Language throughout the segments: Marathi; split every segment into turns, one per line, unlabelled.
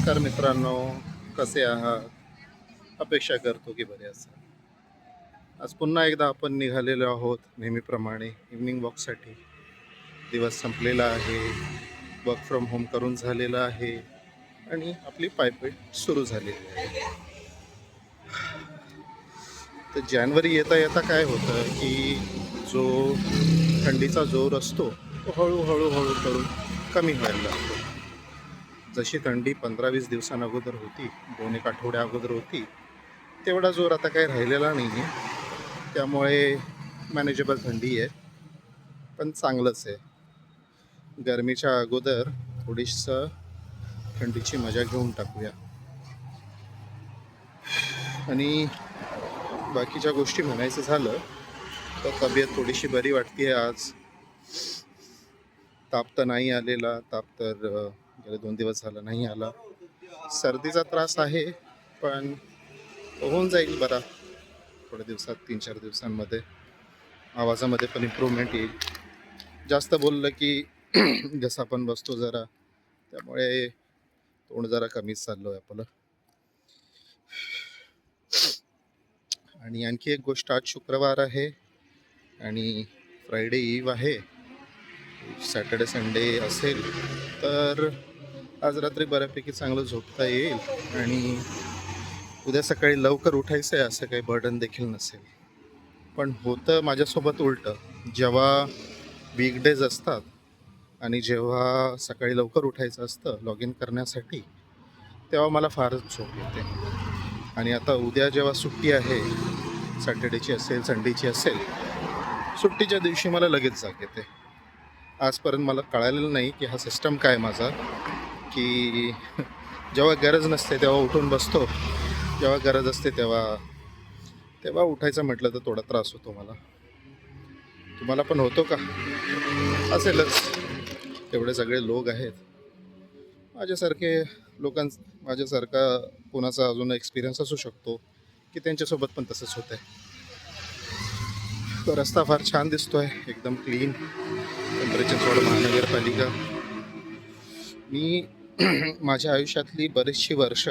नमस्कार मित्रांनो, कसे आहात? अपेक्षा करतो की बरे असाल. आज पुन्हा एकदा आपण निघालेलो आहोत नेहमीप्रमाणे इव्हनिंग वॉकसाठी. दिवस संपलेला आहे, वर्क फ्रॉम होम करून झालेलं आहे आणि आपली पायपीट सुरू झालेली आहे. तर जानेवारी येता येता काय होतं की जो थंडीचा जोर असतो तो हळूहळू करून कमी व्हायला लागतो. जशी थंडी 15-20 दिवसांअगोदर होती, 2-1 आठवड्या अगोदर होती, तेवढा जोर आता काही राहिलेला नाही आहे. त्यामुळे मॅनेजेबल थंडी आहे, पण चांगलंच आहे. गरमीच्या अगोदर थोडीसं थंडीची मजा घेऊन टाकूया. आणि बाकीच्या गोष्टी म्हणायचं झालं तर तब्येत थोडीशी बरी वाटते आज. ताप तर नाही आलेला, ताप तर गेले 2 दिवस झाला नाही आला. सर्दीचा त्रास आहे, पण होऊन जाईल बरा थोड्या दिवसात, 3-4 दिवसांमध्ये. आवाजामध्ये पण इम्प्रूव्हमेंट येईल. जास्त बोललं की घसा पण बसतो जरा, त्यामुळे तोंड जरा कमीच चाललो आहे आपलं. आणि आणखी एक गोष्ट, आज शुक्रवार आहे आणि फ्रायडे ईव आहे. सॅटर्डे संडे असेल तर आज रात्री बऱ्यापैकी चांगलं झोपता येईल आणि उद्या सकाळी लवकर उठायचं आहे असं काही बर्डन देखील नसेल. पण होतं माझ्यासोबत उलटं. जेव्हा वीकडेज असतात आणि जेव्हा सकाळी लवकर उठायचं असतं लॉग इन करण्यासाठी, तेव्हा मला फारच झोप येते. आणि आता उद्या जेव्हा सुट्टी आहे, सॅटर्डेची असेल संडेची असेल, सुट्टीच्या दिवशी मला लगेच जाग येते. आजपर्यंत मला कळालेलं नाही की हा सिस्टम काय माझा, की जेव्हा गरज नसते तेव्हा उठून बसतो, जेव्हा गरज असते तेव्हा तेव्हा उठायचं म्हटलं तर थोडा त्रास होतो मला. तुम्हाला पण होतो का? असेलच. तेवढे सगळे लोक आहेत. माझ्यासारखे माझ्यासारखा कोणाचा अजून एक्सपिरियन्स असू शकतो की त्यांच्यासोबत पण तसंच होतं आहे. तो रस्ता फार छान दिसतोय, एकदम क्लीन. पिंपरी-चिंचवड महानगरपालिका. मी माझ्या आयुष्यातली बरीचशी वर्ष,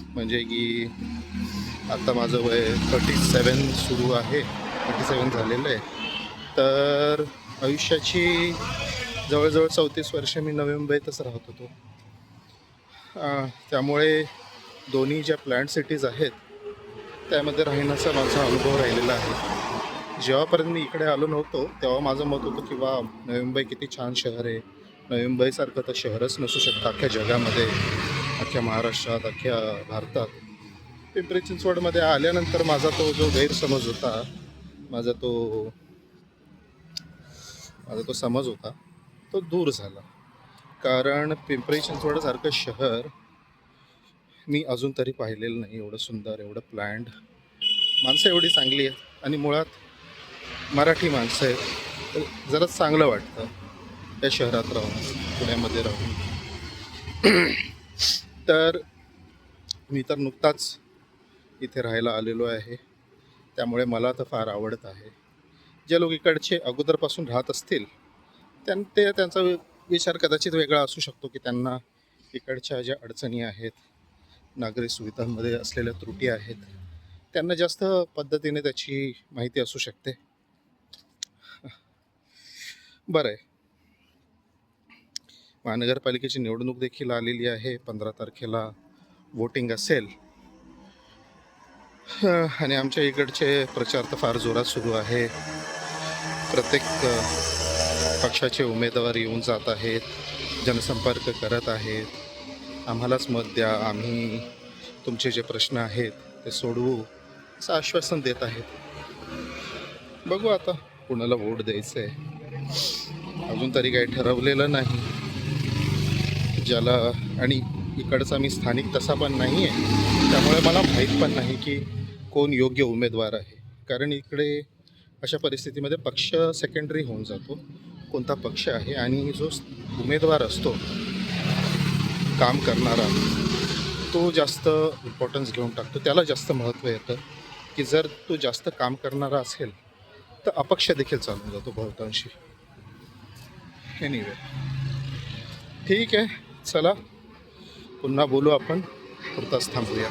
म्हणजे की आता माझं वय 37 सुरू आहे, 37 झालेलं आहे. तर आयुष्याची जवळजवळ 34 वर्ष मी नवी मुंबईतच राहत होतो. त्यामुळे दोन्ही ज्या प्लॅन्ट सिटीज आहेत त्यामध्ये राहण्याचा माझा अनुभव राहिलेला आहे. जेव्हापर्यंत मी इकडे आलो नव्हतो तेव्हा माझं मत होतं की वा, नवी मुंबई किती छान शहर आहे. नवी मुंबईसारखं तर शहरच नसू शकतं अख्ख्या जगामध्ये, अख्ख्या महाराष्ट्रात, अख्ख्या भारतात. पिंपरी चिंचवडमध्ये आल्यानंतर माझा तो जो गैरसमज होता, माझा तो समज होता तो दूर झाला. कारण पिंपरी चिंचवडसारखं शहर मी अजून तरी पाहिलेलं नाही. एवढं सुंदर, एवढं प्लॅन्ड, माणसं एवढी चांगली आहेत आणि मुळात मराठी माणसं आहेत. तर जरा चांगलं वाटतं त्या शहरात राहून, पुण्यामध्ये राहून. तर मी तर नुकताच इथे राहायला आलेलो आहे, त्यामुळे मला तर फार आवडत आहे. जे लोक इकडचे अगोदरपासून राहत असतील त्यांचा विचार कदाचित वेगळा असू शकतो की त्यांना इकडच्या ज्या अडचणी आहेत, नागरी सुविधांमध्ये असलेल्या त्रुटी आहेत, त्यांना जास्त पद्धतीने त्याची माहिती असू शकते. बरं आहे. महानगरपालिकेची निवडणूक देखील आलेली आहे. 15 तारखेला वोटिंग असेल आणि आमच्या इकडचे प्रचार तर फार जोरात सुरू आहे. प्रत्येक पक्षाचे उमेदवार येऊन जात आहेत, जनसंपर्क करत आहेत. आम्हालाच मत द्या, आम्ही तुमचे जे प्रश्न आहेत ते सोडवू, असं आश्वासन देत आहेत. बघू आता कुणाला वोट द्यायचं आहे, अजून तरी काही ठरवलेलं नाही. ज्याला, आणि इकडचा मी स्थानिक तसा पण नाही आहे, त्यामुळे मला माहीत पण नाही की कोण योग्य उमेदवार आहे. कारण इकडे अशा परिस्थितीमध्ये पक्ष सेकंडरी होऊन जातो, कोणता पक्ष आहे. आणि जो उमेदवार असतो काम करणारा, तो जास्त इम्पॉर्टन्स घेऊन टाकतो, त्याला जास्त महत्त्व येतं. की जर तो जास्त काम करणारा असेल तर अपक्ष देखील चालून जातो बहुतांशी. एनिवे, ठीक आहे, चला पुन्हा बोलू आपण, पुरताच थांबूया.